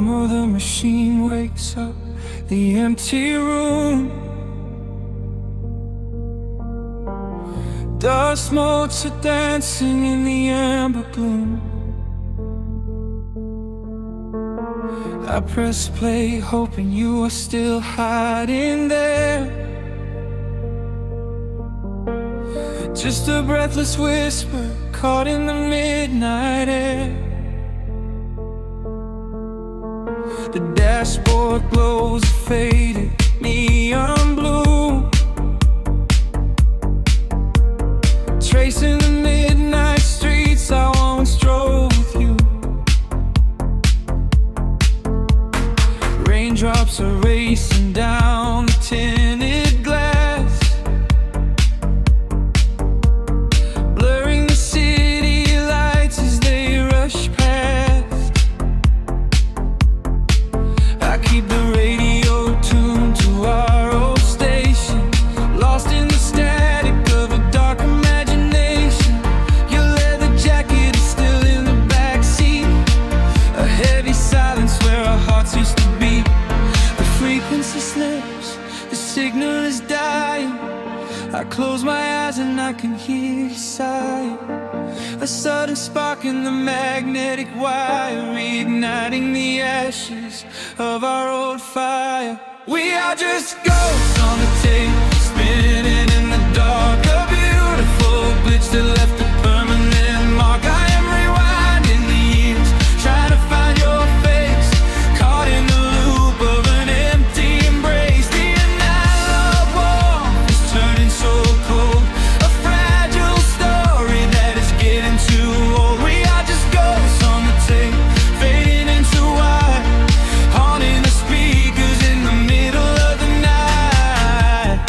of the machine wakes up the empty room. Dust motes are dancing in the amber gloom. I press play, hoping you are still hiding there. Just a breathless whisper caught in the midnight air. The dashboard glows a faded neon blue, tracing the midnight streets I once drove with you. Raindrops are racing down the tinted glass, blurring the city lights as they rush past. I keep the radio tuned to our old station, lost in the static of a dark imagination. Your leather jacket is still in the backseat, a heavy silence where our hearts used to beat. The frequency slips, the signal is dying. I close my eyes and I can hear you sighing. A sudden spark in the magnetic wire, reigniting the ashes of our old fire. We are just ghosts on the tape, spinning in the dark. A beautiful glitch that left a permanent mark. I am rewinding the years, trying to find your face, caught in the loop of an empty embrace. The analog warmth is turning so cold, a fragile story that is getting too old. We are just ghosts on the tape, fading into white, haunting the speakers in the middle of the night.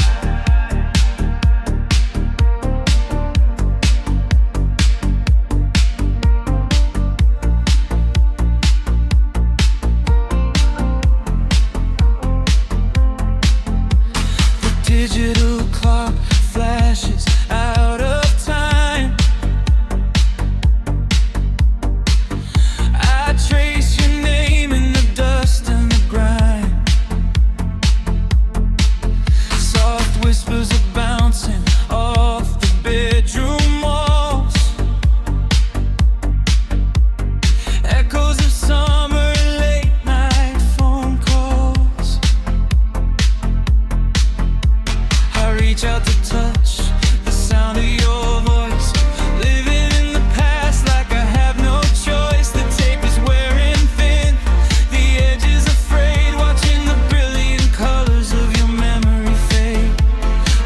The digital clock flashes out of time. I trace your name in the dust and the grime. Soft whispers are bouncing off the bedroom walls, echoes of summer late night phone calls. I reach out to touch the sound of your voice, living in the past like I have no choice. The tape is wearing thin, the edge is afraid, watching the brilliant colors of your memory fade.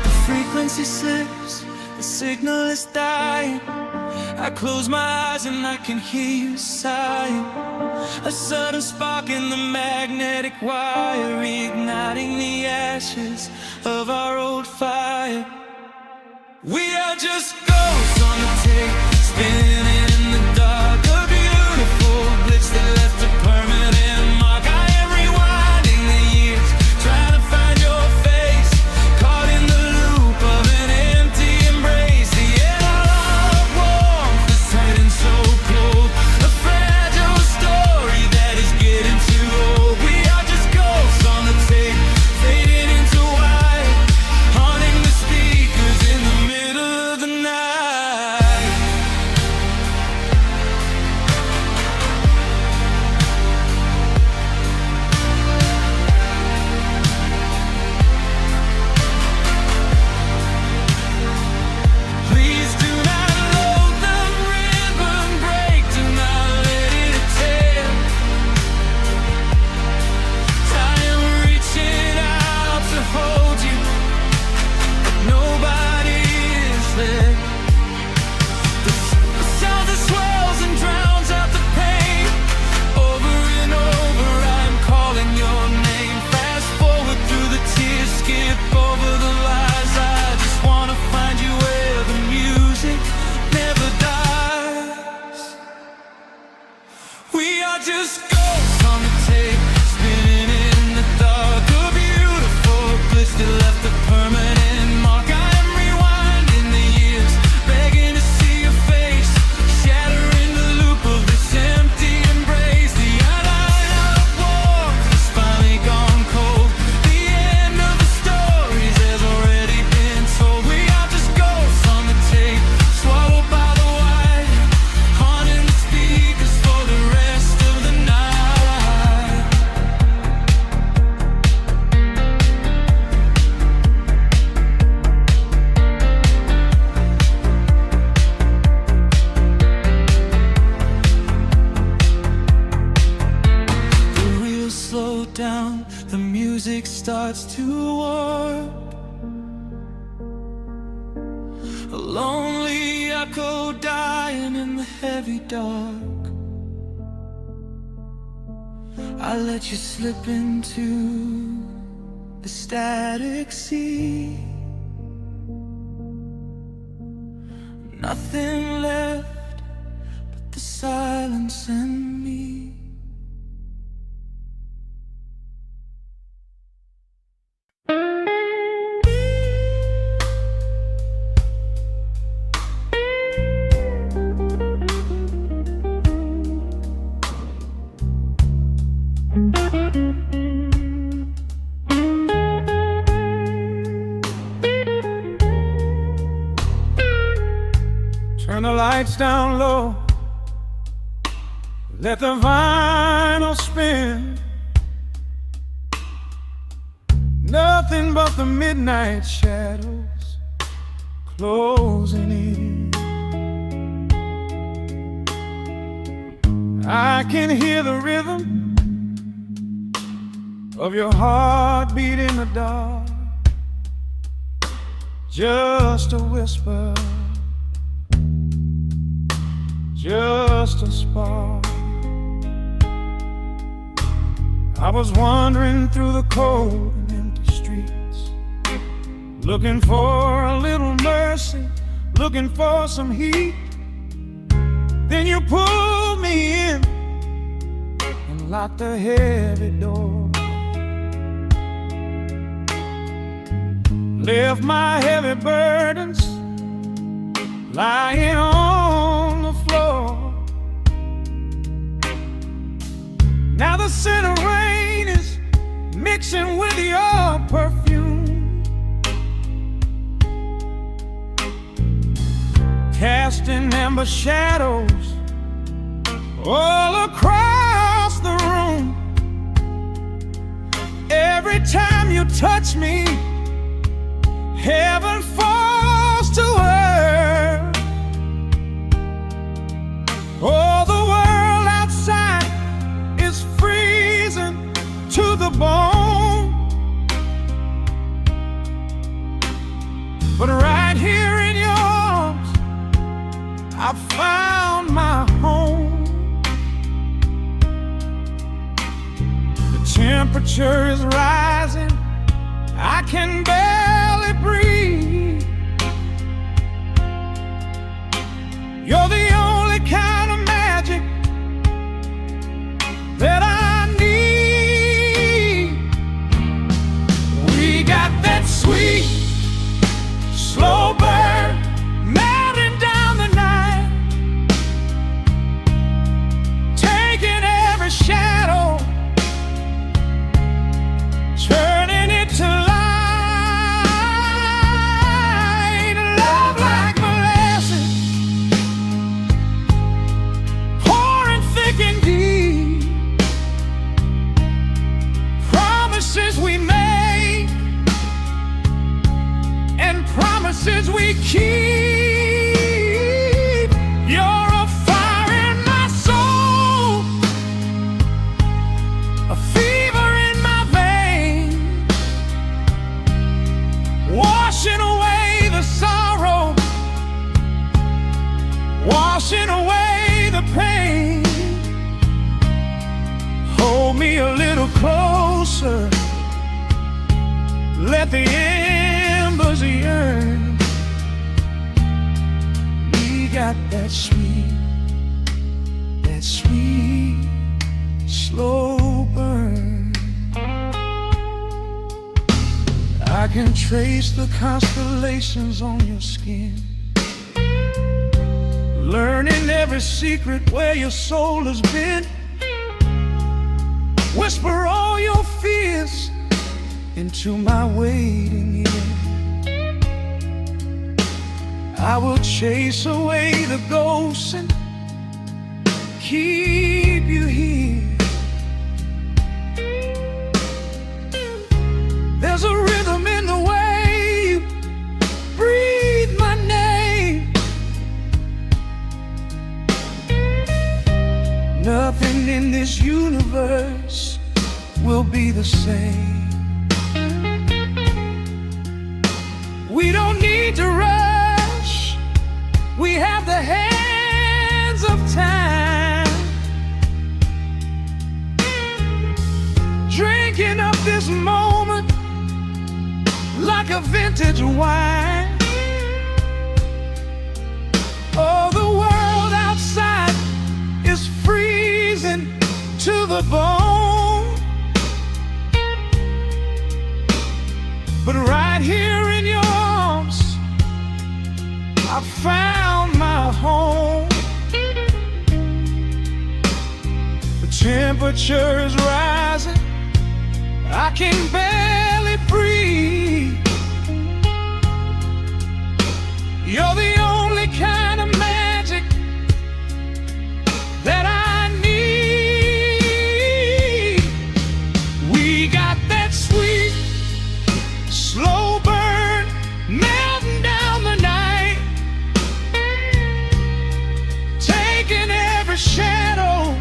The frequency slips, the signal is dying. I close my eyes and I can hear you sighing. A sudden spark in the magnetic wire, reigniting the ashes of our old fire. We are just ghosts on the tape, spinning in the dark. A beautiful glitch that left a permanent mark. I am rewinding the years, trying to find your face, caught in the loop of an empty embrace. The analog warmth is turning so cold, a fragile story that is getting too old. We are just ghosts on the tape, fading into white, haunting the speakers in the middle of the night. Please do not load the ribbon break, do not let it tear. I am reaching out to hold you, but nobody is there. The sound that swells and drowns out the pain. Over and over I'm calling your name. Fast forward through the tears, skip over the lies. I just wanna find you where the music never dies. We are just ghosts on the tape, spinning in the dark. A beautiful glitch that left a permanent mark. I am rewinding the years, begging to see your face, shattering the loop of this empty embrace. The analog down, the music starts to warp. A lonely echo dying in the heavy dark. I let you slip into the static sea. Nothing left but the silence and me. Turn the lights down low, let the vinyl spin. Nothing but the midnight shadows closing in. I can hear the rhythm of your heartbeat in the dark, just a whisper, just a spark. I was wandering through the cold and empty streets, looking for a little mercy, looking for some heat. Then you pulled me in and locked the heavy door, left my heavy burdens lying on the floor. Now the scent of rain is mixing with your perfume, casting amber shadows all across the room. Every time you touch me, heaven falls to earth. Oh, the world outside is freezing to the bone, but right here in your arms I found my home. The temperature is rising, I can barely breathe. You're the only kind of magic that I need. We got that sweet, slow burn melting down the night, taking every shadow, turning it to light. Love like molasses, pouring thick and deep. Promises we make and promises we keep. You're a fire in my soul, a fever in my veins, washing away the sorrow, washing away the pain. Hold me a little closer, let the embers yearn. We got that sweet, slow burn. I can trace the constellations on your skin, learning every secret where your soul has been. Whisper all your fears into my waiting ear. I will chase away the ghosts and keep you here. There's a rhythm in the way you breathe my name. Nothing in this universe will be the same. We don't need to rush. We have the hands of time, drinking up this moment like a vintage wine. Oh, the world outside is freezing to the bone, but right here in your arms I found my home. The temperature is rising, I can barely breathe. You're the only kind of magic that I need. We got that sweet, slow burn melting down the night, taking every shadow,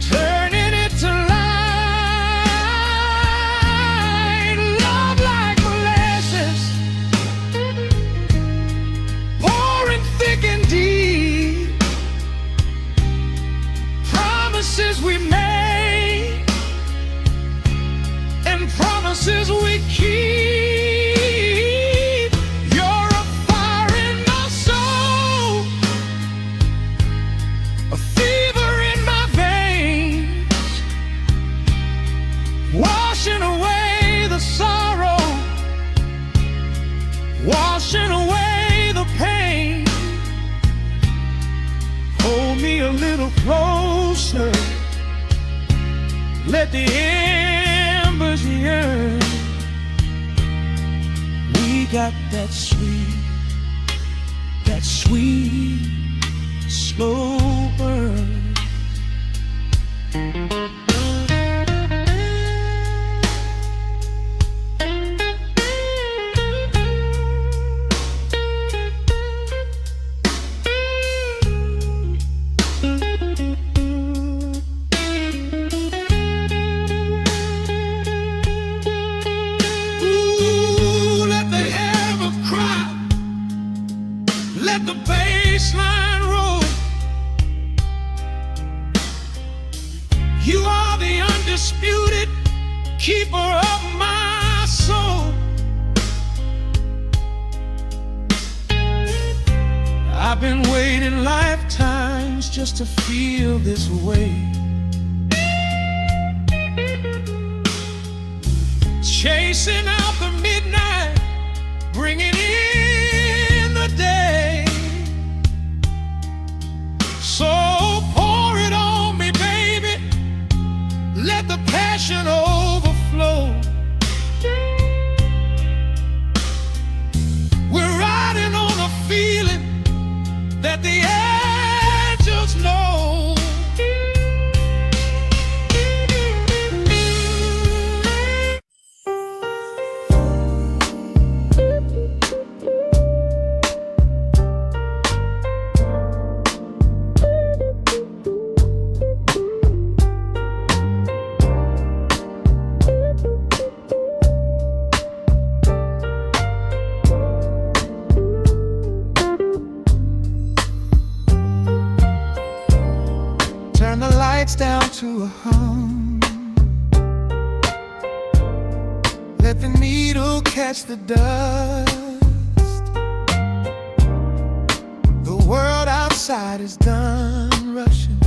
turning it to light. Love like molasses, pouring thick and deep. Promises we made and promises we keep. You're a fire in my soul, a fever in my veins, washing away the sorrow, washing away the pain. Hold me a little closer, let the embers yearn. We got that sweet, slow burn. Let the bass line roll. You are the undisputed keeper of my soul. I've been waiting lifetimes just to feel this way, chasing out the midnight, bringing in the day. So pour it on me, baby, let the passion overflow. We're riding on a feeling that the angels know. Turn the lights down to a hum, let the needle catch the dust. The world outside is done rushing,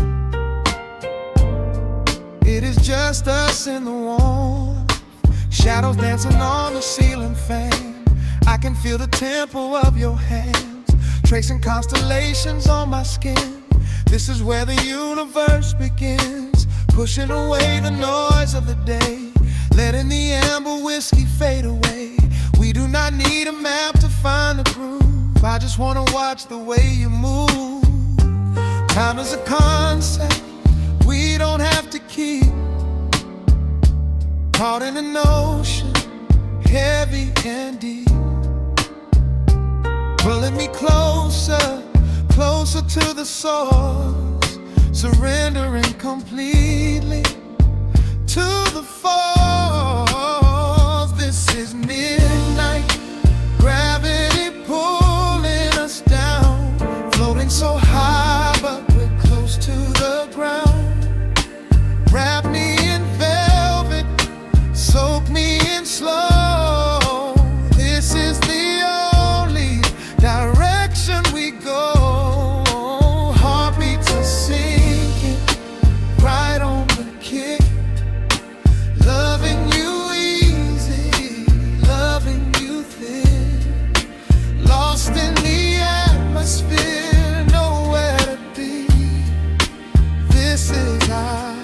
it is just us in the warmth, shadows dancing on the ceiling fan. I can feel the tempo of your hands, tracing constellations on my skin. This is where the universe begins, pushing away the noise of the day, letting the amber whiskey fade away. We do not need a map to find the groove, I just wanna watch the way you move. Time is a concept we don't have to keep, caught in an ocean, heavy and deep, pulling me closer, closer to the source, surrendering completely. to the falls. This is midnight, gravity pulling us down, floating so high but we're close to the ground. Wrap me in velvet, soak me in slow. This is the only direction we go. Heartbeats are sinking, right on the kick. Loving you easy, loving you thin. Lost in the atmosphere, nowhere to be. This is our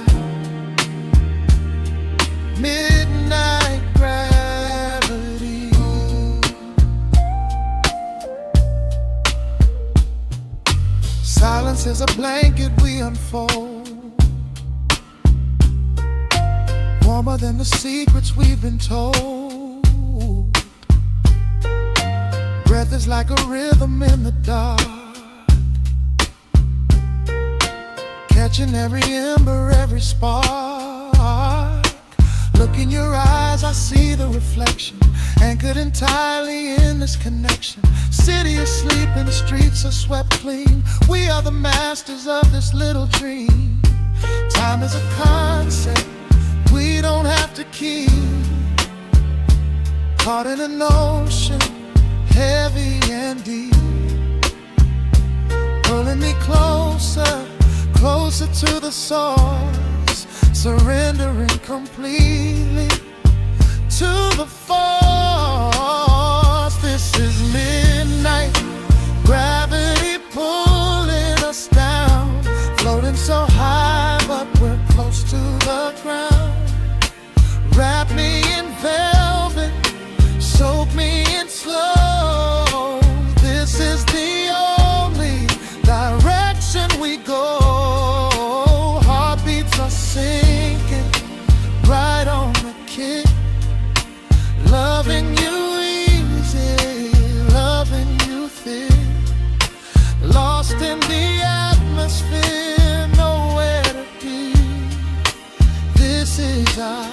midnight gravity. Silence is a blanket we unfold, warmer than the secrets we've been told. Breath is like a rhythm in the dark, catching every ember, every spark. Look in your eyes, I see the reflection, anchored entirely in this connection. City is sleeping, streets are swept clean. We are the masters of this little dream. Time is a concept we don't have to keep. Caught in an ocean, heavy and deep, pulling me closer, closer to the source, surrendering completely to the force. This is midnight, gravity pulling us down, floating so high but we're close to the ground. Wrap me in velvet, soak me in slow. This is the only direction we go. Heartbeats are sinking, right on the kick. Loving you easy, loving you thin. Lost in the atmosphere, nowhere to be. This is our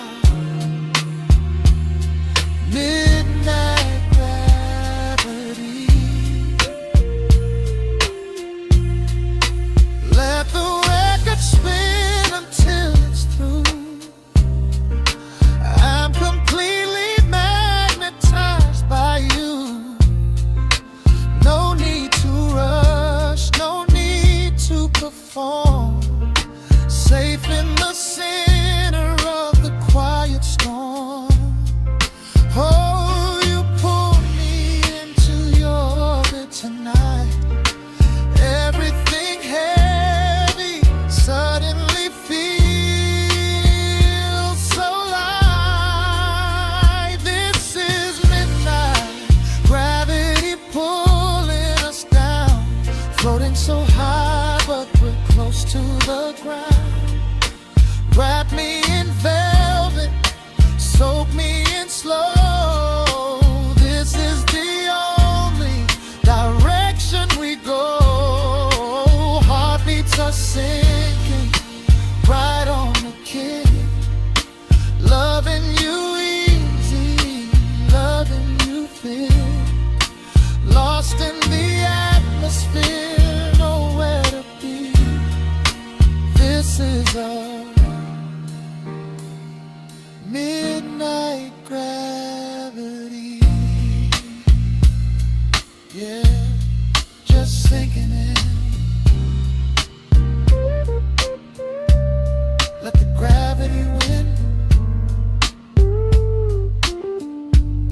midnight gravity. Let the record spin until it's through. I'm completely magnetized by you. No need to rush, no need to perform. Safe in the center of the quiet storm. Oh, you pull me into your orbit tonight. Everything heavy suddenly feels so light. This is midnight, gravity pulling us down, floating so high but we're close to the ground. Wrap me in velvet, soak me in slow. This is the only direction we go. Heartbeats are sinking, right on the kick. Loving you easy, loving you thin. Lost in the atmosphere, nowhere to be. This is our midnight gravity. Yeah, just sinking in. Let the gravity win.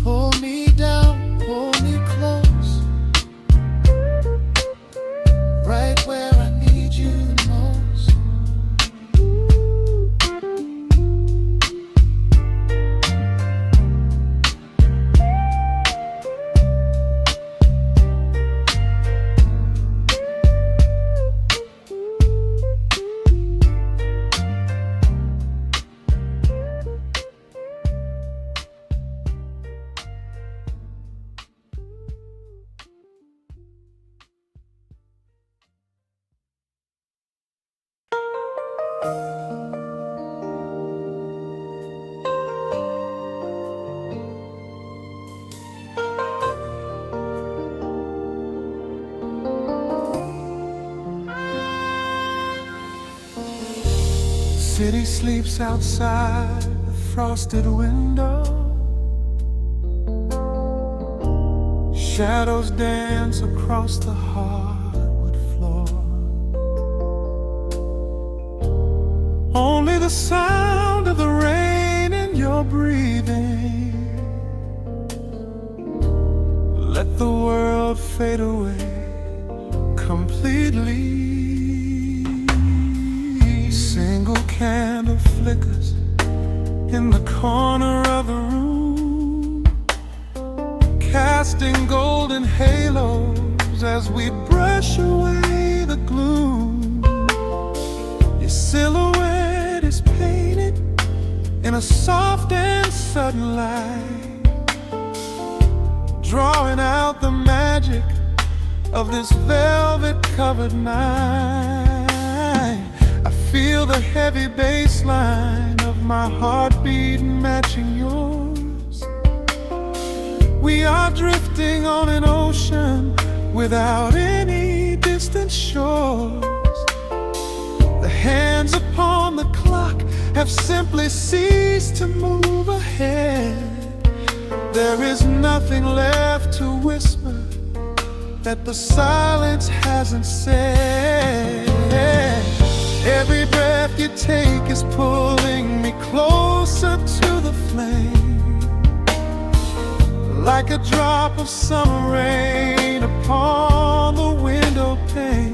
Pull me down, pull me close, right where I need you the most. city sleeps outside the frosted window. Shadows dance across the hardwood floor. Only the sound of the rain in your breathing. Let the world fade away completely. Single candle flickers in the corner of the room, casting golden halos as we brush away the gloom. Your silhouette is painted in a soft and sudden light, drawing out the magic of this velvet-covered night. I feel the heavy bass line of my heartbeat matching yours. We are drifting on an ocean without any distant shores. The hands upon the clock have simply ceased to move ahead. There is nothing left to whisper that the silence hasn't said. Every breath you take is pulling me closer to the flame, like a drop of summer rain upon the window pane.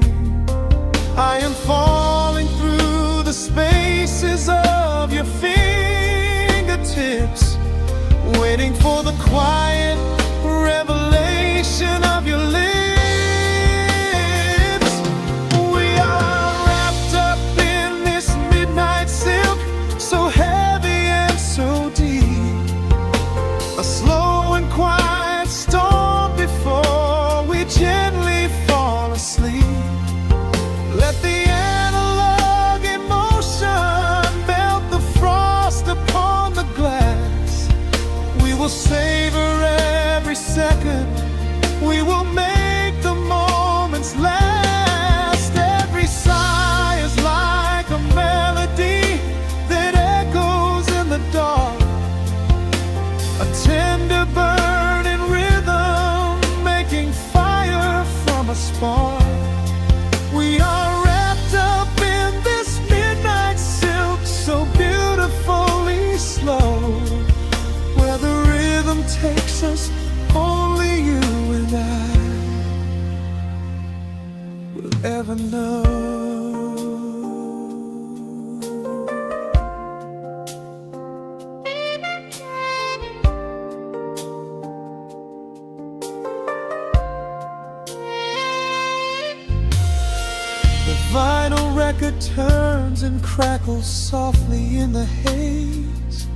I am falling through the spaces of your fingertips, waiting for the quiet revelation of your lips. We are wrapped up in this midnight silk, so heavy and so deep. A slow and quiet storm before we gently fall asleep. Let the analog emotion melt the frost upon the glass. We will savor every second, we will make the moments last. Every sigh is like a melody that echoes in the dark, a tender burning rhythm making fire from a spark. We are wrapped up in this midnight silk, so beautifully slow, where the rhythm takes us, only you and I will ever know. The vinyl record turns and crackles softly in the haze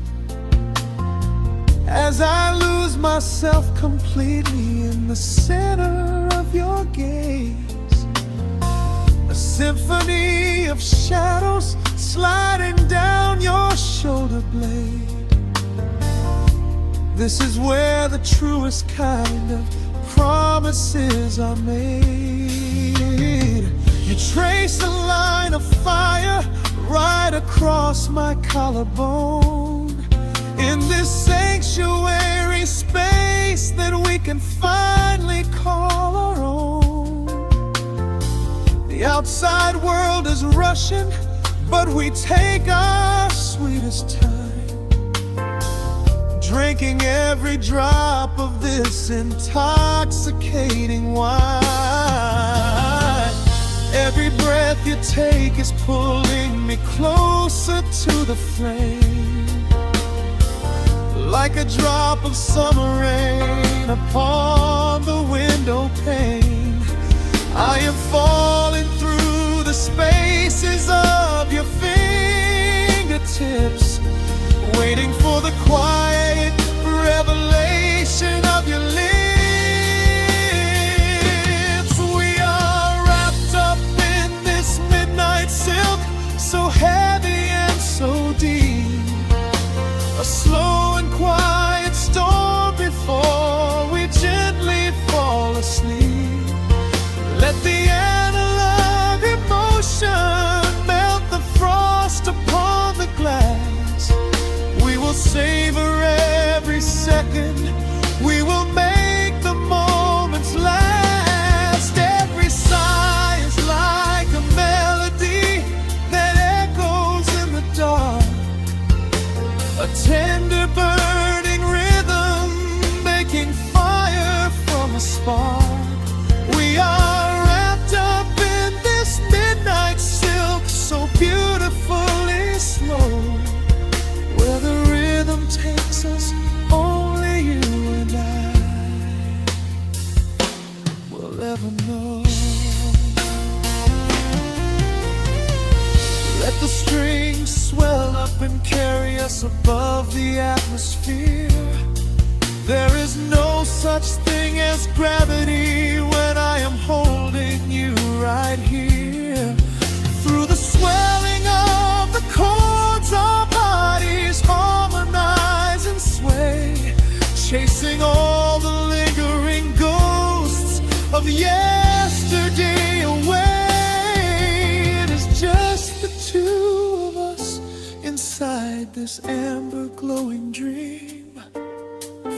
as I lose myself completely in the center of your gaze. A symphony of shadows sliding down your shoulder blade. This is where the truest kind of promises are made. You trace a line of fire right across my collarbone, in this sanctuary space that we can finally call our own. The outside world is rushing, but we take our sweetest time, drinking every drop of this intoxicating wine. Every breath you take is pulling me closer to the flame, like a drop of summer rain upon the window pane. I am falling through the spaces of your fingertips, waiting for the quiet revelation of your lips. We are wrapped up in this midnight silk, so heavy and so deep. A slow and quiet storm before we gently fall asleep. Let the analog emotion melt the frost upon beautifully slow, where the rhythm takes us, only you and I will ever know. Let the strings swell up and carry us above the atmosphere. There is no such thing as gravity when I am holding you right here. Through the swelling of the chords, our bodies harmonize and sway, chasing all the lingering ghosts of yesterday away. It is just the two of us inside this amber glowing dream,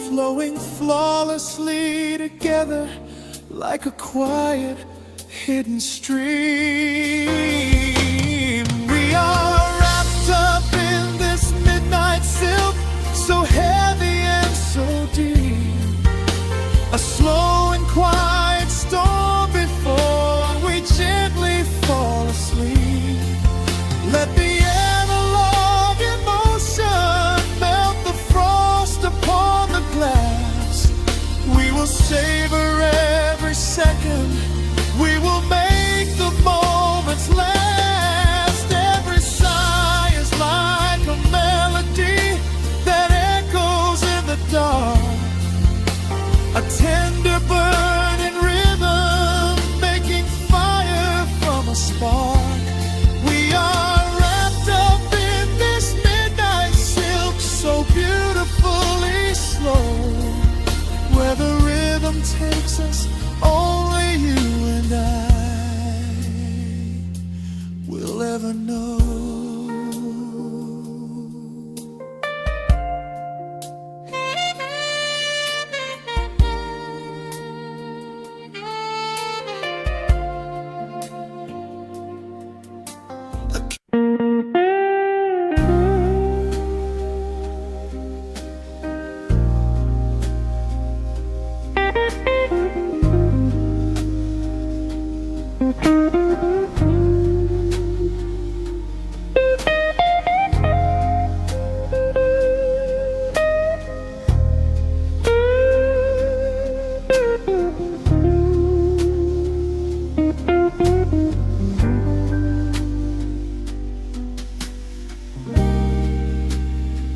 flowing flawlessly together like a quiet hidden stream. We are wrapped up in this midnight silk, so heavy and so deep, a slow and quiet storm before we gently fall asleep. Let the analog emotion melt the frost upon the glass. We will savor every second, we will make the moments last. Every sigh is like a melody that echoes in the dark, a tender burning rhythm making fire from a spark. We are wrapped up in this midnight silk, so beautifully slow, where the rhythm takes us, only you and I will ever know.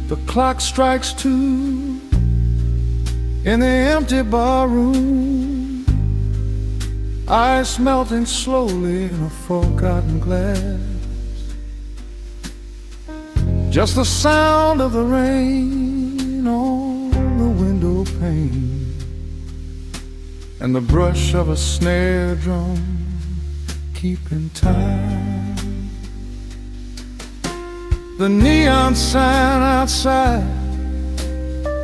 The clock strikes 2 in the empty bar room, ice melting slowly in a forgotten glass. Just the sound of the rain on the window pane, and the brush of a snare drum keeping time. The neon sign outside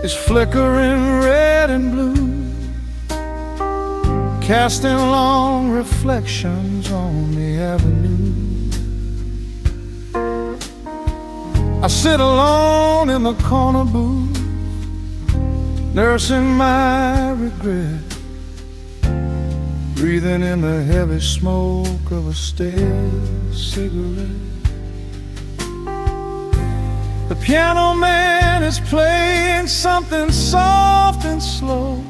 is flickering red and blue, casting long reflections on the avenue. I sit alone in the corner booth, nursing my regret, breathing in the heavy smoke of a stale cigarette. The piano man is playing something soft and slow,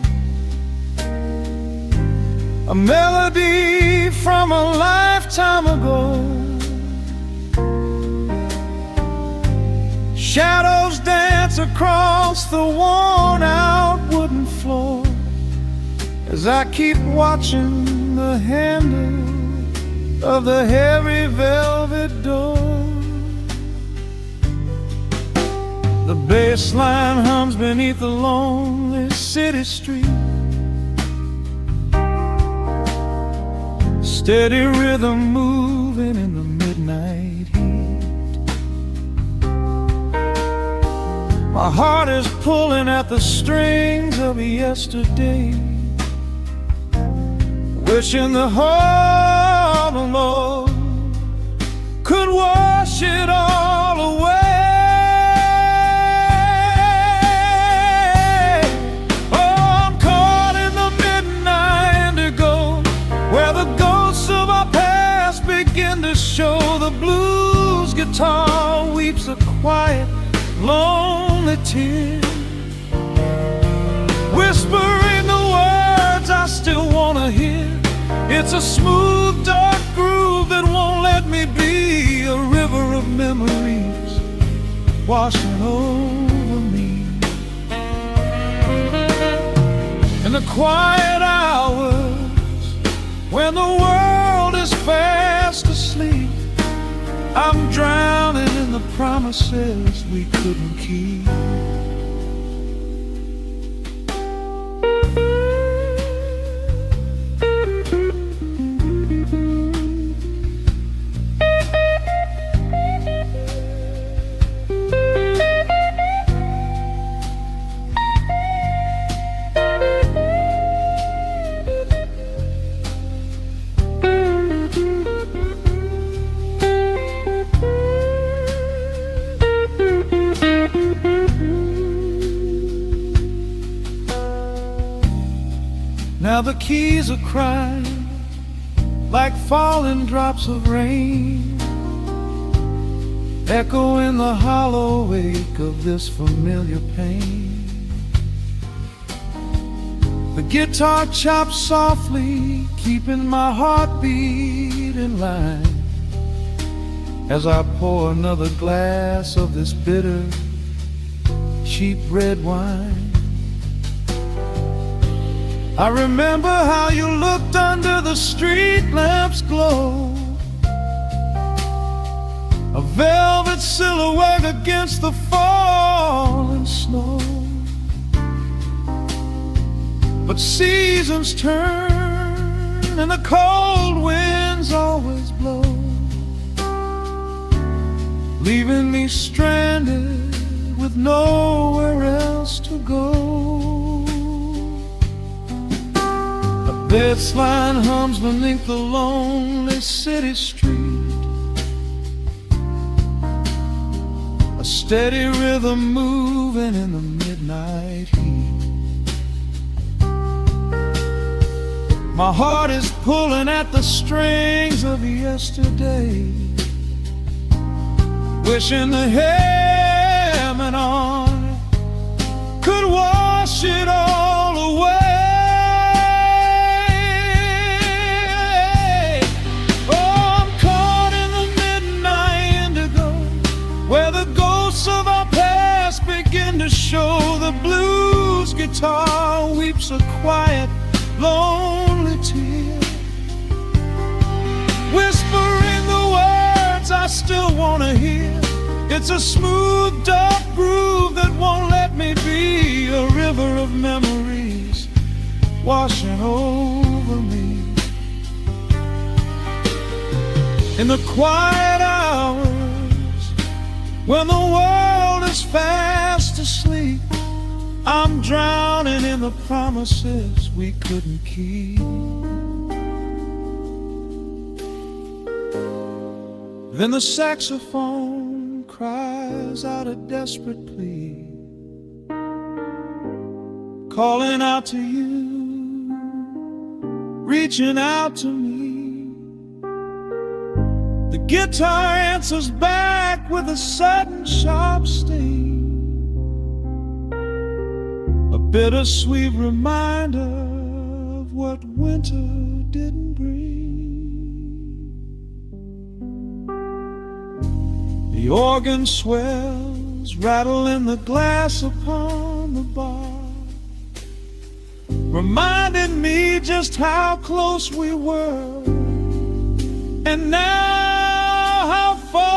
a melody from a lifetime ago. Shadows dance across the worn-out wooden floor as I keep watching the handle of the heavy velvet door. The bass line hums beneath the lonely city street, steady rhythm moving in the midnight heat. My heart is pulling at the strings of yesterday, wishing the heart alone could wash it all away. Show the blues guitar guitar weeps a quiet, lonely tear, whispering the words I still wanna hear. It's a smooth, dark groove that won't let me be, a river of memories washing over me. In the quiet hours, when the world is fast asleep, I'm drowning in the promises we couldn't keep. Now the keys are crying like falling drops of rain, echo in the hollow wake of this familiar pain. The guitar chops softly, keeping my heartbeat in line, as I pour another glass of this bitter, cheap red wine. I remember how you looked under the street lamp's glow, a velvet silhouette against the falling snow. But seasons turn and the cold winds always blow, leaving me stranded with nowhere else to go. This line hums beneath the lonely city street, a steady rhythm moving in the midnight heat. My heart is pulling at the strings of yesterday, wishing the hem on it could wash it all away. Of our past begin to show. The blues guitar weeps a quiet, lonely tear, whispering the words I still want to hear. It's a smooth, dark groove that won't let me be, a river of memories washing over me. In the quiet hours, when the world is fast asleep, I'm drowning in the promises we couldn't keep. Then the saxophone cries out a desperate plea, calling out to you, reaching out to me. The guitar answers back with a sudden sharp sting, a bittersweet reminder of what winter didn't bring. The organ swells, rattling the glass upon the bar, reminding me just how close we were, and now how far.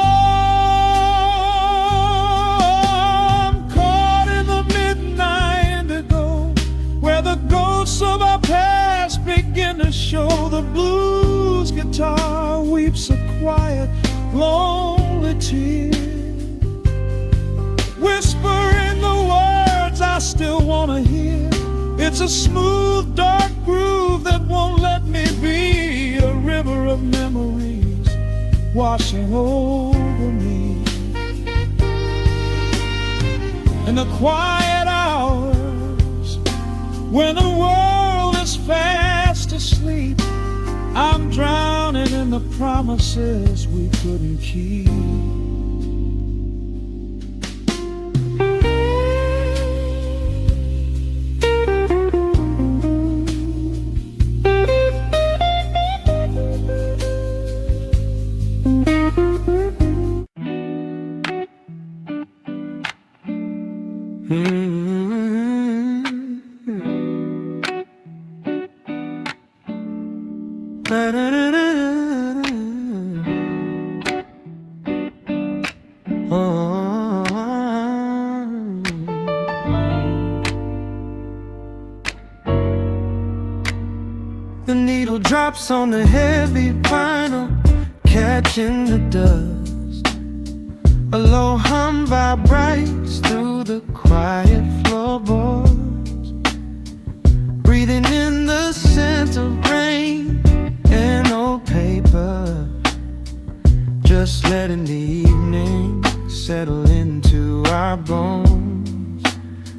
I'm caught in the midnight indigo, where the ghosts of our past begin to show. The blues guitar weeps a quiet, lonely tear, whispering the words I still want to hear. It's a smooth, dark groove that won't let me be, a river of memories washing over me. In the quiet hours, when the world is fast asleep, I'm drowning in the promises we couldn't keep. The needle drops on the heavy vinyl, catching the dust. A low hum vibrates through the quiet floorboards, breathing in the scent of rain and old paper, just letting the evening settle into our bones.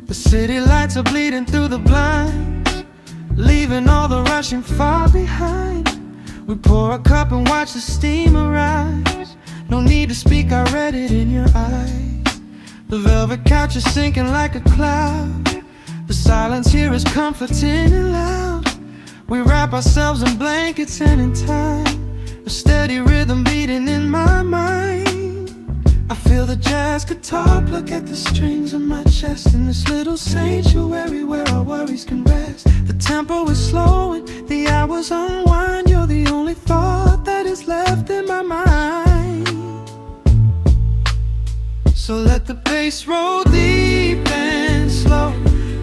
The city lights are bleeding through the blinds, leaving all the rushing far behind. We pour a cup and watch the steam arise. No need to speak, I read it in your eyes. The velvet couch is sinking like a cloud. The silence here is comforting and loud. We wrap ourselves in blankets and in time, a steady rhythm beating in my mind. I feel the jazz guitar pluck at the strings of my chest, in this little sanctuary where our worries can rest. The tempo is slowing, the hours unwind. You're the only thought that is left in my mind. So let the bass roll deep and slow,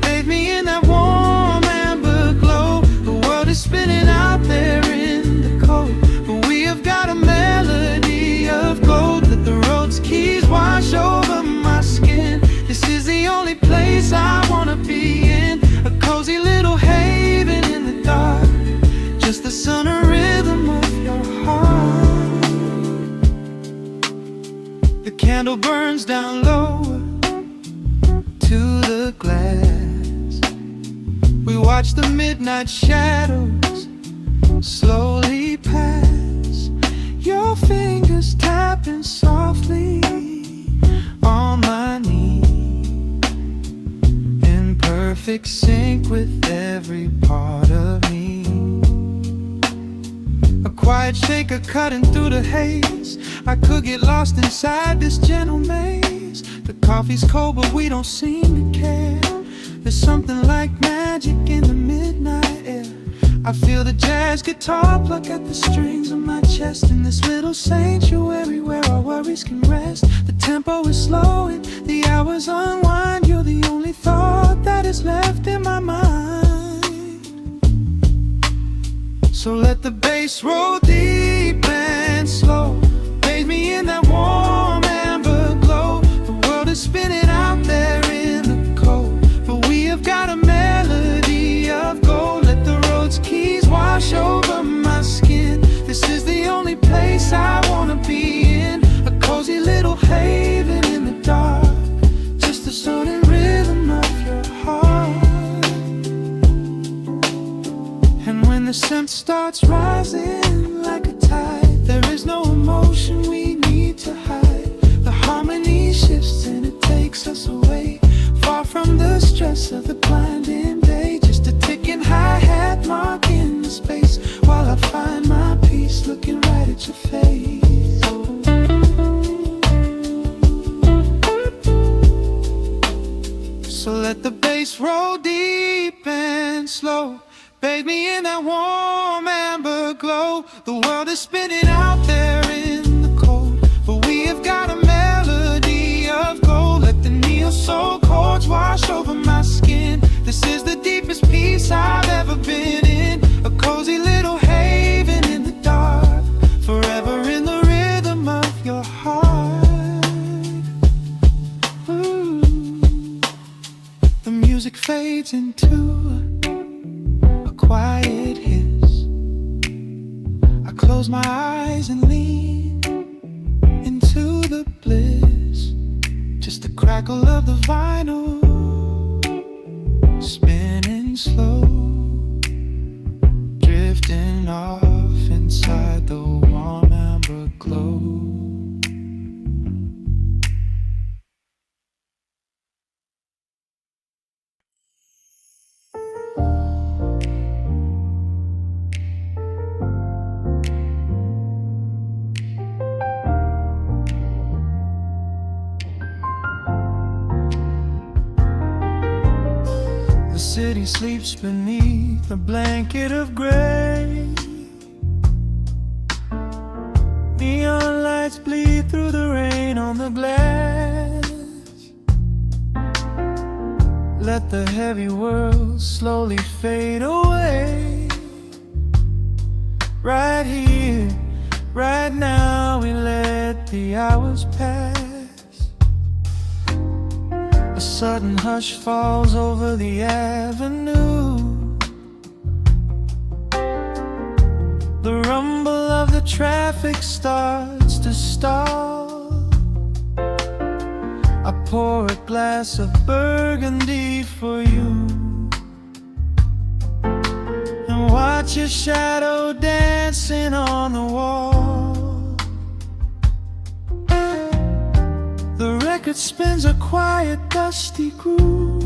bathe me in that warm amber glow. The world is spinning out there in the cold, but we have got a melody of gold. Let the road's keys wash over my skin. This is the only place I wanna be in, a cozy little haven in the dark, just the sound and rhythm of your heart. The candle burns down lower to the glass. We watch the midnight shadows slowly pass. Your fingers tapping softly on my knee, in perfect sync with every part of me. A quiet shaker cutting through the haze. I could get lost inside this gentle maze. The coffee's cold but we don't seem to care. There's something like magic in the midnight air. I feel the jazz guitar pluck at the strings of my chest, in this little sanctuary where our worries can rest. The tempo is slowing, the hours unwind. You're the only thought that is left in my mind. So let the bass roll deep and slow, bathe me in that warm amber glow. The world is spinning out there in the cold, but we have got a melody of gold. Let the road's keys wash over my skin. This is the only place I wanna be in, a cozy little haven in the dark, just the sound and rhythm of your heart. And when the scent starts rising like a tide, there is no emotion we need to hide. The harmony shifts and it takes us away, far from the stress of the blinding day. Just a ticking hi-hat marking the space, while I find my peace looking right at your face. So let the bass roll deep and slow, bathe me in that warm amber glow. The world is spinning out there in the cold, but we have got a melody of gold. Let the neo-soul chords wash over my skin. This is the deepest peace I've ever been in, a cozy little haven in the dark, forever in the rhythm of your heart. Ooh. The music fades into a quiet hiss. I close my eyes and lean into the bliss, just the crackle of the vinyl spinning slow, drifting off inside the warm amber glow. The city sleeps beneath a blanket of gray. Neon lights bleed through the rain on the glass. Let the heavy world slowly fade away. Right here, right now, we let the hours pass. A sudden hush falls over the avenue. The rumble of the traffic starts to stall. I pour a glass of burgundy for you and watch your shadow dancing on the wall. The record spins a quiet, dusty groove.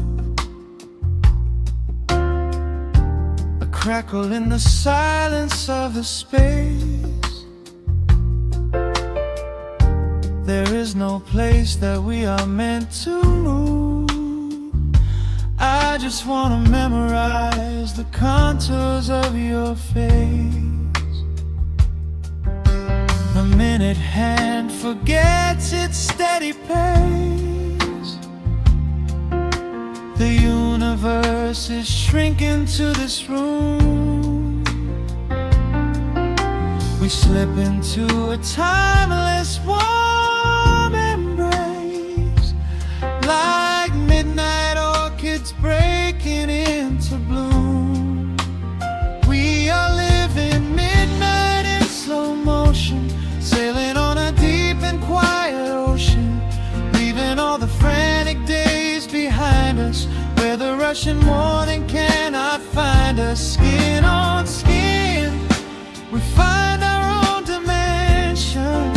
A crackle in the silence of the space. There is no place that we are meant to move. I just wanna memorize the contours of your face. A minute hand forgets its steady pace. The universe is shrinking to this room. We slip into a timeless warm embrace, like midnight orchids breaking into bloom. We are living midnight in slow motion, sailing on a deep and quiet ocean, leaving all the frantic days behind us, where the rushing morning cannot find us. Skin on skin, we find our own dimension,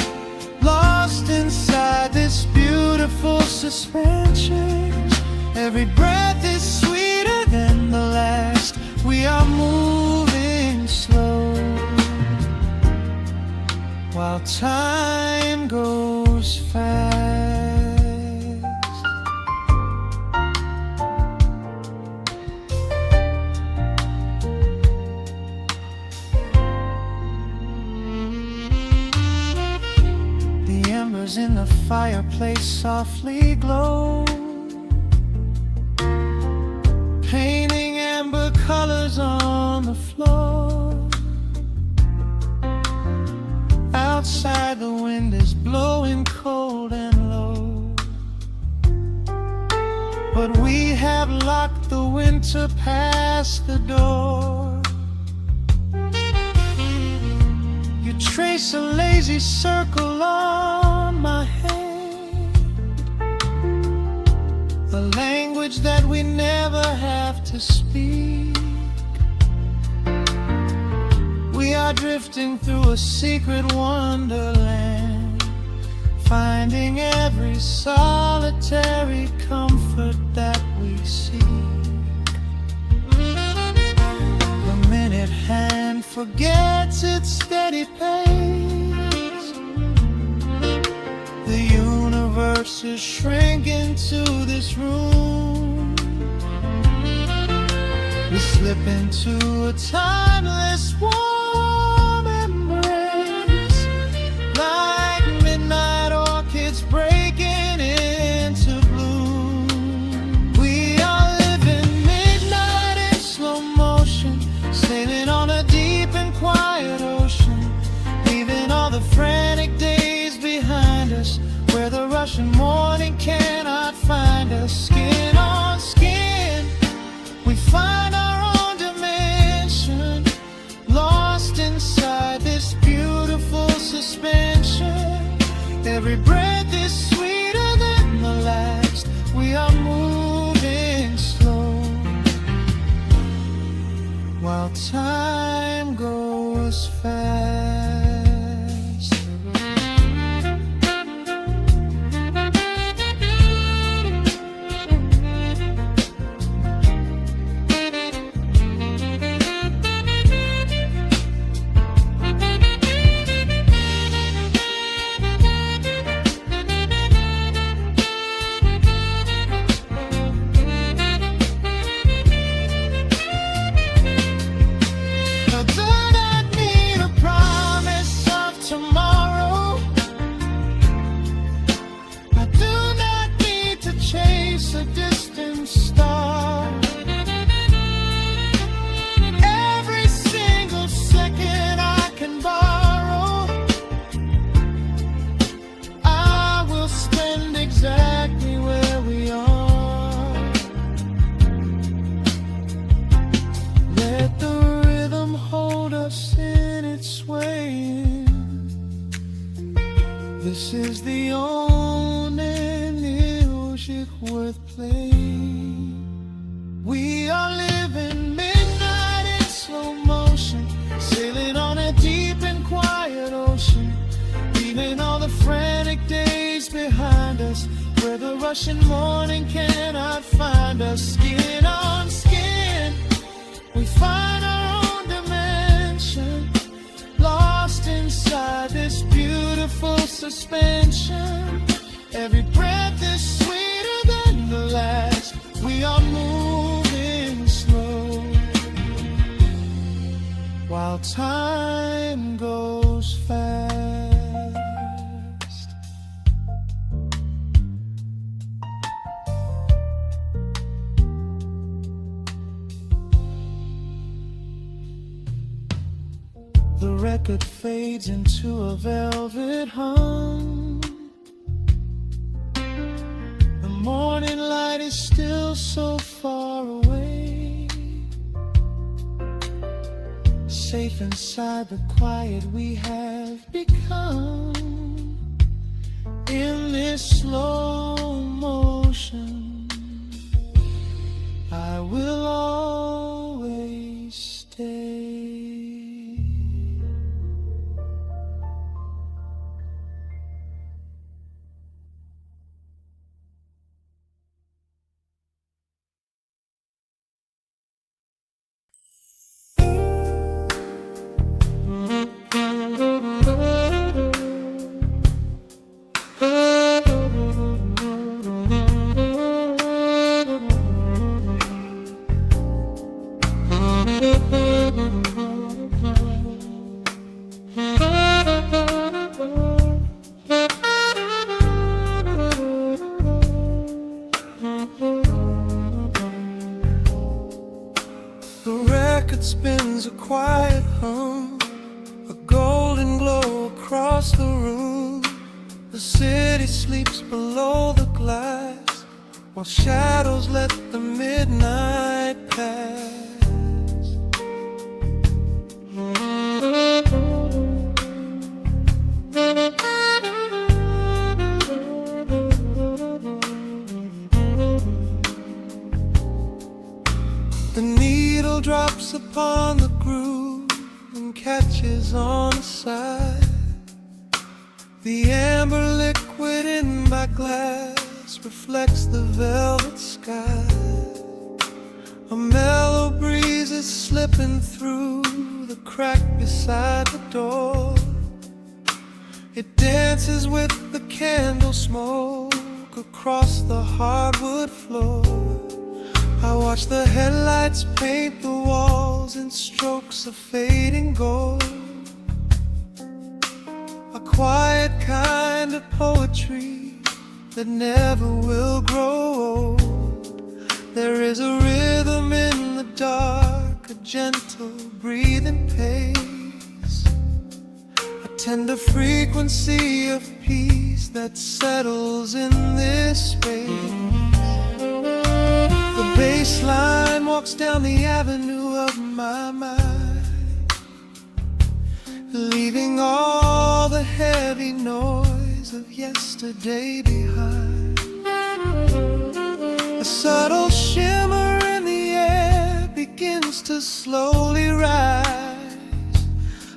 lost inside this beautiful suspension. Every breath is sweeter than the last. We are moving slow, while time goes fast. The embers in the fireplace softly glow, painting amber colors on the floor. Outside the wind is blowing cold and low, but we have locked the winter past the door. You trace a lazy circle on my hand, the language that we never have to speak. We are drifting through a secret wonderland, finding every solitary comfort that we seek. The minute hand forgets its steady pace. The universe is shrinking to this room. We slip into a timeless warm embrace, like midnight orchids breaking into bloom. We are living midnight in slow motion, sailing on a deep and quiet ocean, leaving all the frantic days behind us, where the rushing morning cannot find us. Skin on skin, we find our own dimension, lost inside this beautiful suspension. Every breath is sweeter than the last. We are moving slow, while time goes fast. chase a distant star. Every single second I can borrow, I will spend exactly where we are. Let the rhythm hold us in its swaying. This is the only music worth playing. We are living midnight in slow motion, sailing on a deep and quiet ocean, leaving all the frantic days behind us, where the rushing morning cannot find us. Skin on skin, we find our own dimension, lost inside this beautiful suspension. Every breath is sweeter than the last. We are moving slow, while time goes fast. The record fades into a velvet hum. The morning light is still so far away. Safe inside the quiet we have become. In this slow motion, I will always stay. Spins a quiet hum, a golden glow across the room. The city sleeps below the glass, while shadows let the midnight pass. The needle drops upon the groove and catches on the side. The amber liquid in my glass reflects the velvet sky. A mellow breeze is slipping through the crack beside the door. It dances with the candle smoke across the hardwood floor. I watch the headlights paint the walls in strokes of fading gold. A quiet kind of poetry that never will grow old. There is a rhythm in the dark, a gentle breathing pace, a tender frequency of peace that settles in this space. The bass line walks down the avenue of my mind, leaving all the heavy noise of yesterday behind. A subtle shimmer in the air begins to slowly rise.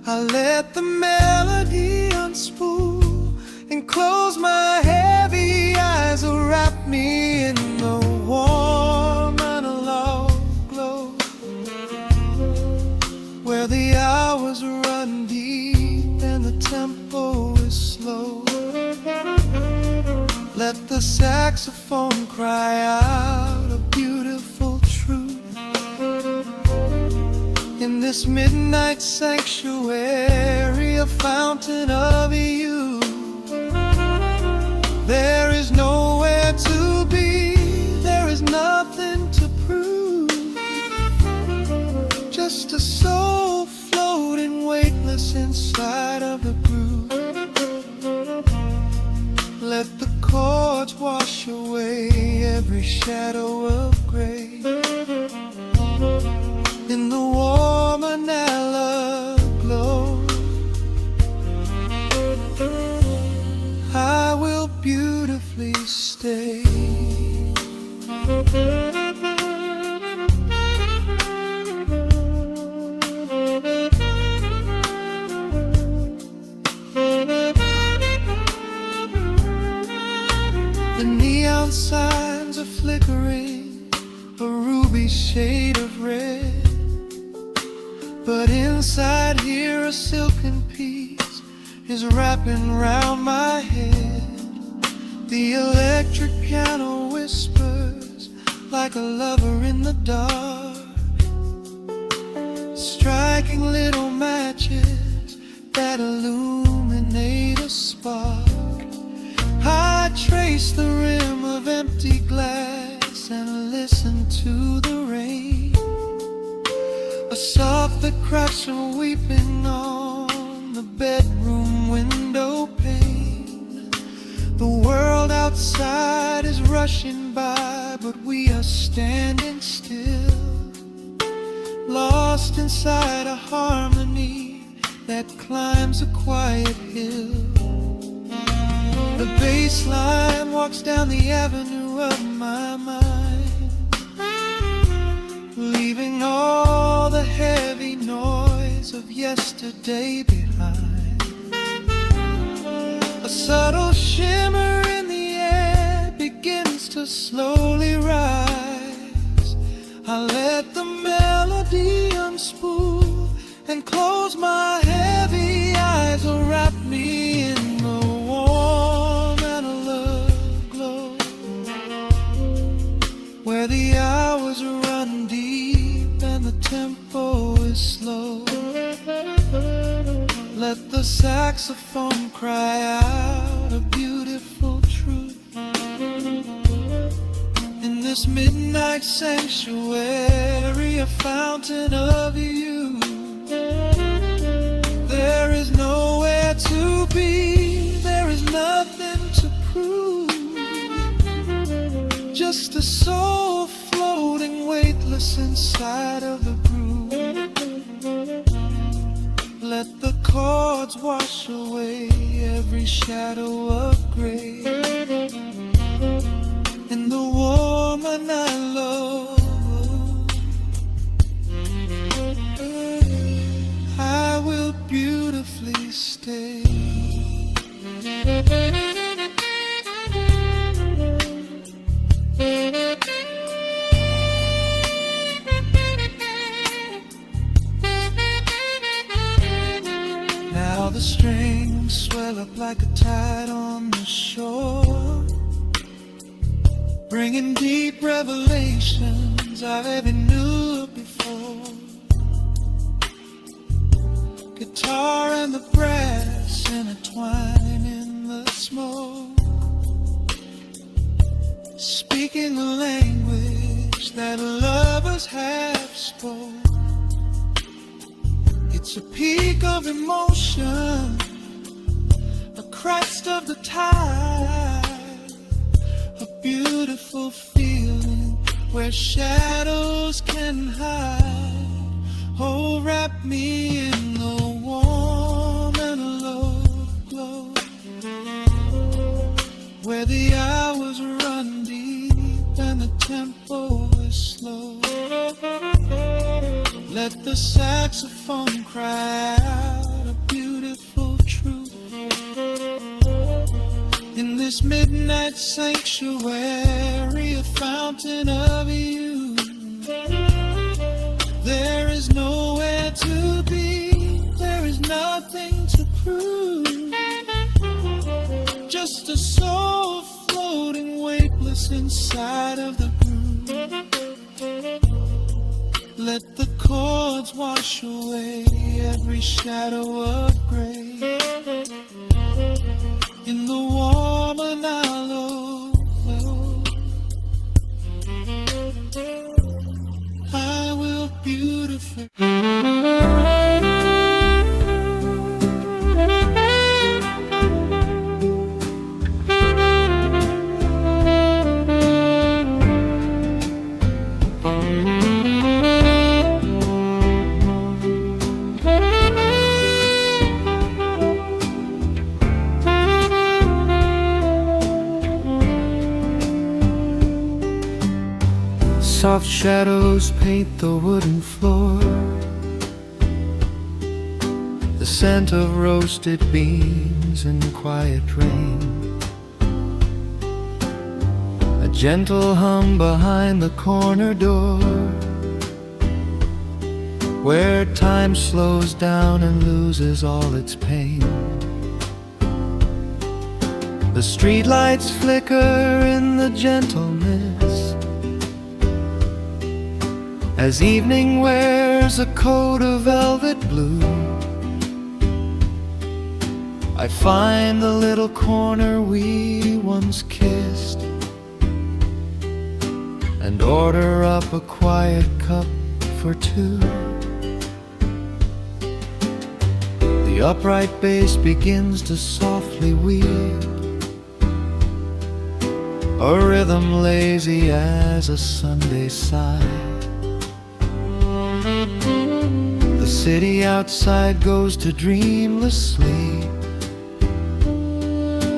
I let the melody unspool and close my heavy eyes, wrap me in the warm analog glow, where the hours run deep and the tempo is slow. Let the saxophone cry out a beautiful truth in this midnight sanctuary, a fountain of youth. There is nowhere to be chords wash away every shadow of gray. In the warm vanilla glow, I will beautifully stay. The neon signs are flickering, a ruby shade of red. But inside here a silken peace is wrapping round my head. The electric piano whispers like a lover in the dark, striking little matches that illuminate a spark. I trace the rim of empty glass and listen to the rain, a soft that cracks from weeping on the bedroom window pane. The world outside is rushing by, but we are standing still, lost inside a harmony that climbs a quiet hill. The bass line walks down the avenue of my mind, leaving all the heavy noise of yesterday behind. A subtle shimmer in the air begins to slowly rise. I let the melody unspool and close my heavy eyes, or wrap me in the warm analog glow, where the hours run deep and the tempo is slow. Let the saxophone cry out a beautiful truth in this midnight sanctuary, a fountain of youth. There is nowhere to be, there is nothing to prove, just a soul floating weightless inside of the groove. Let the chords wash away every shadow of gray. In the warm and I love, I will beautifully stay. Now the strings swell up like a tide on the shore, bringing deep revelations I've ever knew before. Guitar and the brass intertwine in the smoke, speaking the language that lovers have spoke. It's a peak of emotion, a crest of the tide, a beautiful feeling where shadows can hide. Oh, wrap me in the warm analog glow, where the hours run deep and the tempo is slow. Let the saxophone cry out a beautiful truth in this midnight sanctuary, a fountain of youth. There is nowhere to be, there is nothing to prove, just a soul floating weightless inside of the groove. Let the chords wash away every shadow of gray. In the warm and hollow glow, I will beautifully. Soft shadows paint the wooden floor. The scent of roasted beans and quiet rain. A gentle hum behind the corner door, where time slows down and loses all its pain. The streetlights flicker in the gentle mist, as evening wears a coat of velvet blue. I find the little corner we once kissed, and order up a quiet cup for two. The upright bass begins to softly weep, a rhythm lazy as a Sunday sigh. The city outside goes to dreamless sleep,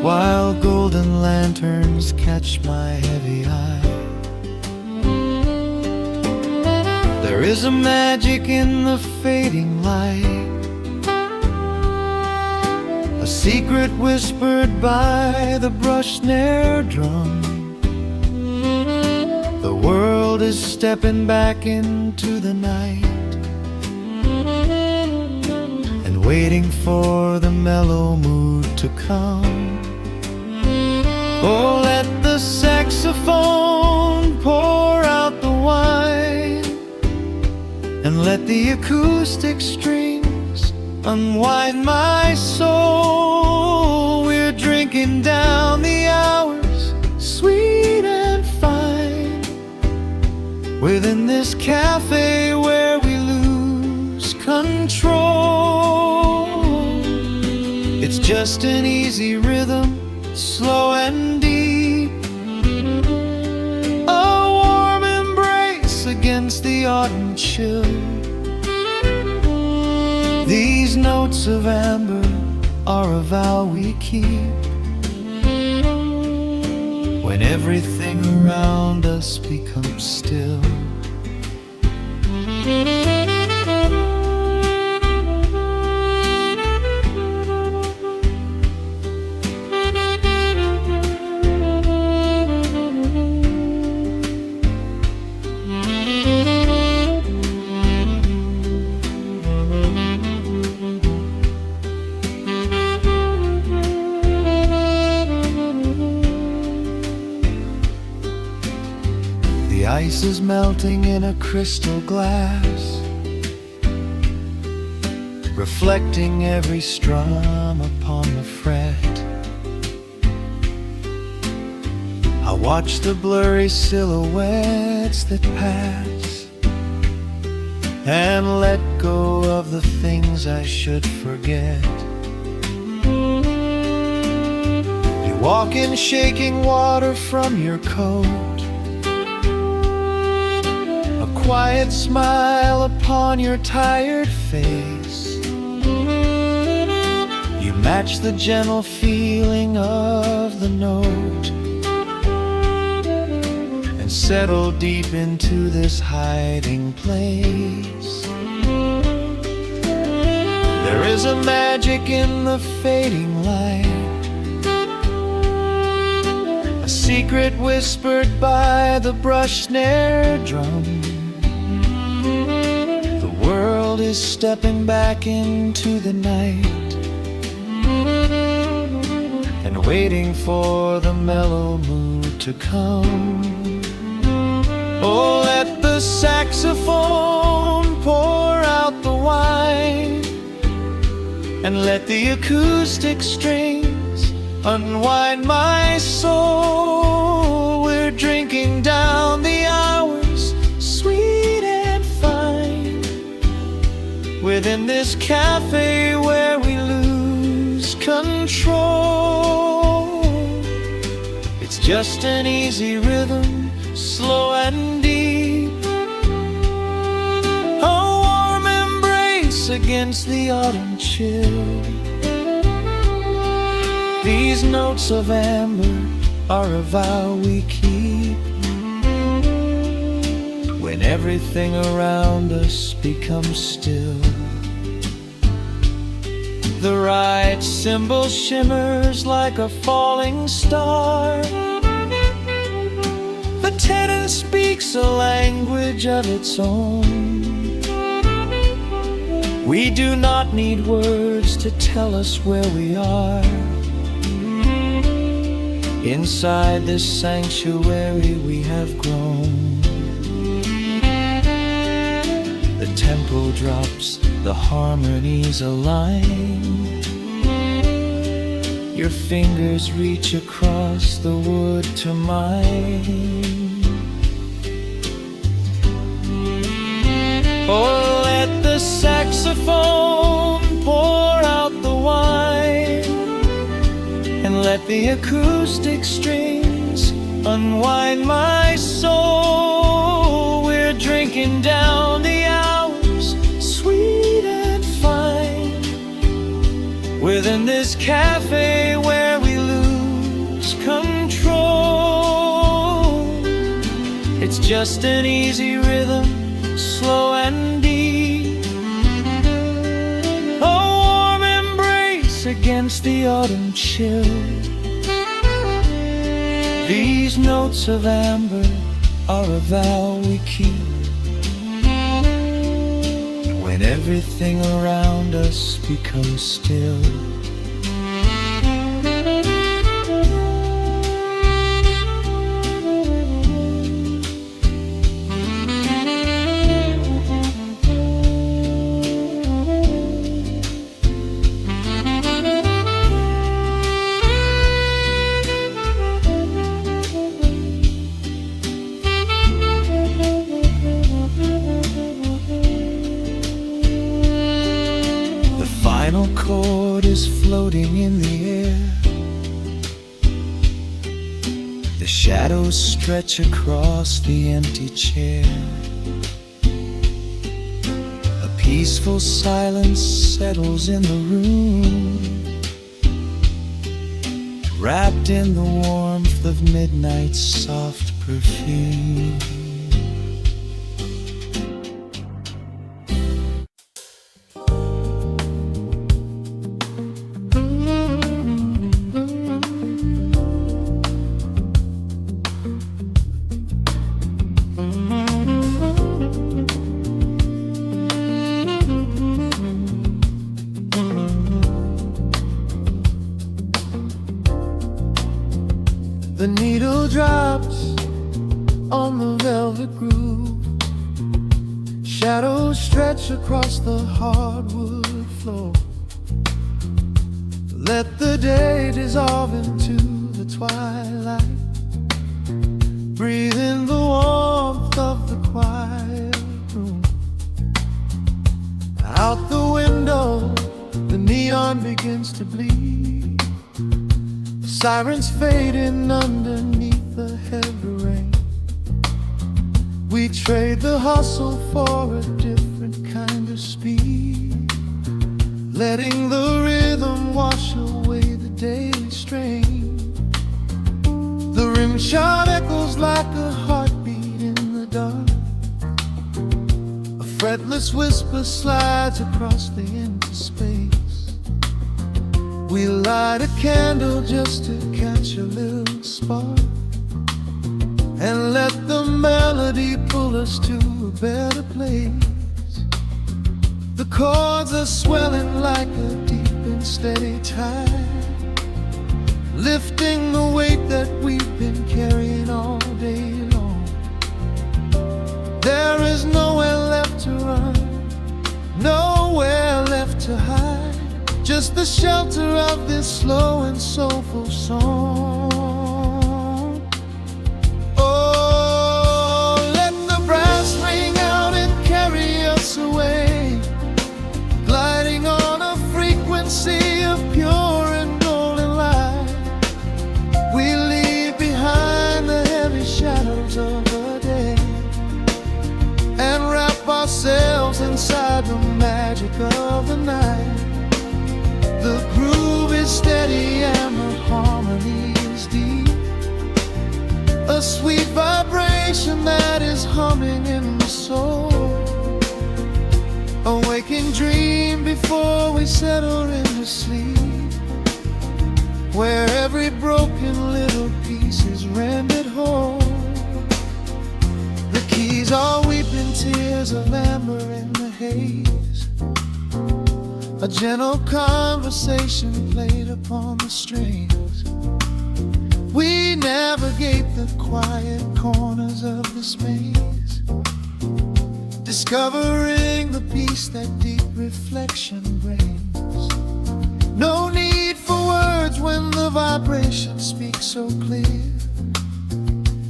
while golden lanterns catch my heavy eye. There is a magic in the fading light, a secret whispered by the brush snare drum. The world is stepping back into the night, and waiting for the mellow mood to come. Oh, let the saxophone pour out the wine, and let the acoustic strings unwind my soul. We're drinking down the hours, sweet and fine, within this cafe where we lose control. It's just an easy rhythm, slow and deep, a warm embrace against the autumn chill. These notes of amber are a vow we keep, when everything around us becomes still. The ice is melting in a crystal glass, reflecting every strum upon the fret. I watch the blurry silhouettes that pass, and let go of the things I should forget. You walk in shaking water from your coat, quiet smile upon your tired face. You match the gentle feeling of the note, and settle deep into this hiding place. There is a magic in the fading light, a secret whispered by the brush snare drum. The world is stepping back into the night, and waiting for the mellow mood to come. Oh, let the saxophone pour out the wine, and let the acoustic strings unwind my soul. We're drinking down the hours, sweet and fine, within this cafe where we lose control. It's just an easy rhythm, slow and deep, a warm embrace against the autumn chill. These notes of amber are a vow we keep, when everything around us becomes still. The right cymbal shimmers like a falling star. The tenor speaks a language of its own. We do not need words to tell us where we are. Inside this sanctuary we have grown. The tempo drops, the harmonies align. Your fingers reach across the wood to mine. Oh, let the saxophone pour out the wine, and let the acoustic strings unwind my soul. We're drinking down the hours, sweet and fine, within this cafe where we lose control. It's just an easy rhythm, slow and deep, a warm embrace against the autumn chill. These notes of amber are a vow we keep when everything around us becomes still. The final chord is floating in the air. The shadows stretch across the empty chair. A peaceful silence settles in the room, wrapped in the warmth of midnight's soft perfume. The needle drops on the velvet groove. Shadows stretch across the hardwood floor. Let the day dissolve into the twilight. Breathe in the warmth of the quiet room. Out the window, the neon begins to bleed. Sirens fading underneath the heavy rain. We trade the hustle for a different kind of speed, letting the rhythm wash away the daily strain. The rim shot echoes like a heartbeat in the dark. A fretless whisper slides across the empty space. We light a candle just to catch a little spark, and let the melody pull us to a better place. The chords are swelling like a deep and steady tide, lifting the weight that we've been carrying all day long. There is nowhere left to run, nowhere left to hide, just the shelter of this slow and soulful song. Oh, let the brass ring out and carry us away, gliding on a frequency of pure and golden light. We leave behind the heavy shadows of the day and wrap ourselves inside the magic of the night. The groove is steady and the harmony is deep, a sweet vibration vibration that is humming in the soul. A waking dream before we settle into sleep, where every broken little piece is rendered whole. The keys are weeping tears of amber in the haze, a gentle conversation played upon the strings. We navigate the quiet corners of this maze, discovering the peace that deep reflection brings. No need for words when the vibration speaks so clear,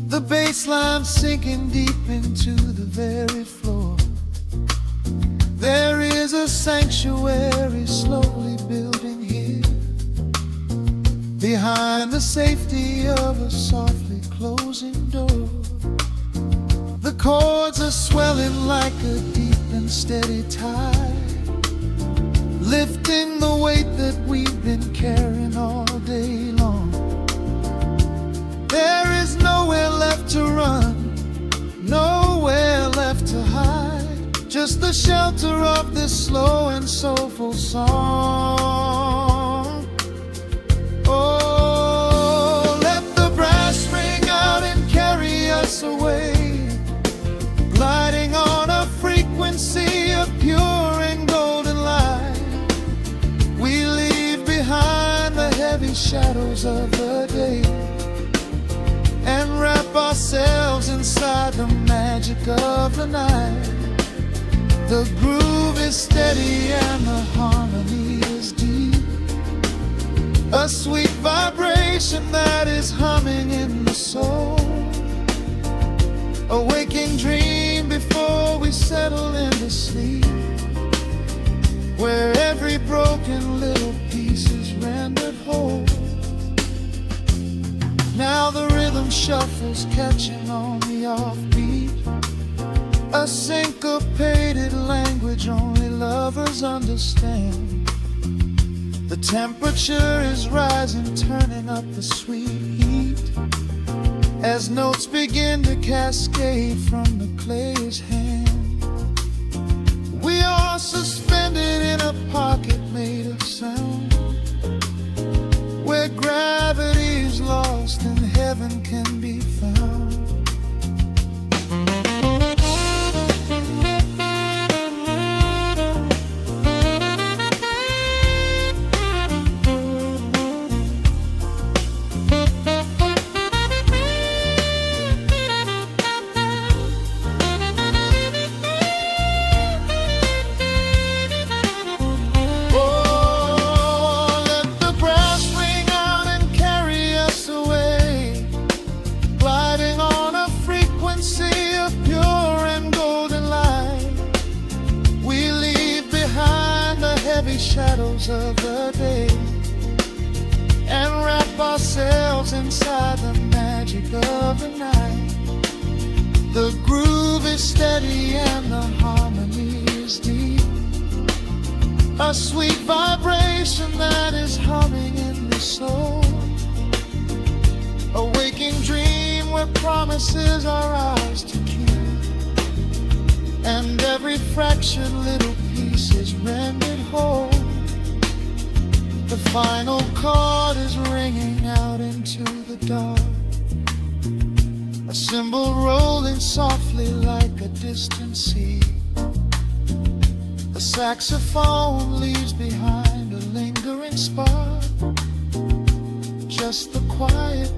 the bass line sinking deep into the very floor. There is a sanctuary slowly building here, behind the safety of a softly closing door. The chords are swelling like a deep and steady tide, lifting the weight that we've been carrying all day long. There is nowhere left to run, nowhere left to hide, just the shelter of this slow and soulful song. Oh, let the brass ring out and carry us away, gliding on a frequency of pure and golden light. We leave behind the heavy shadows of the day and wrap ourselves inside the magic of the night. The groove is steady and the harmony is deep, a sweet vibration that is humming in the soul. A waking dream before we settle into sleep, where every broken little piece is rendered whole. Now the rhythm shuffles, catching on the offbeat, a syncopated language only lovers understand. The temperature is rising, turning up the sweet heat, as notes begin to cascade from the clay's hand. We are suspended in a pocket made of sound, where gravity is lost and heaven can be found. Shadows of the day and wrap ourselves inside the magic of the night. The groove is steady and the harmony is deep, a sweet vibration that is humming in the soul. A waking dream where promises are ours to keep, and every fraction little piece is rendered whole. The final chord is ringing out into the dark, a cymbal rolling softly like a distant sea. The saxophone leaves behind a lingering spark, just the quiet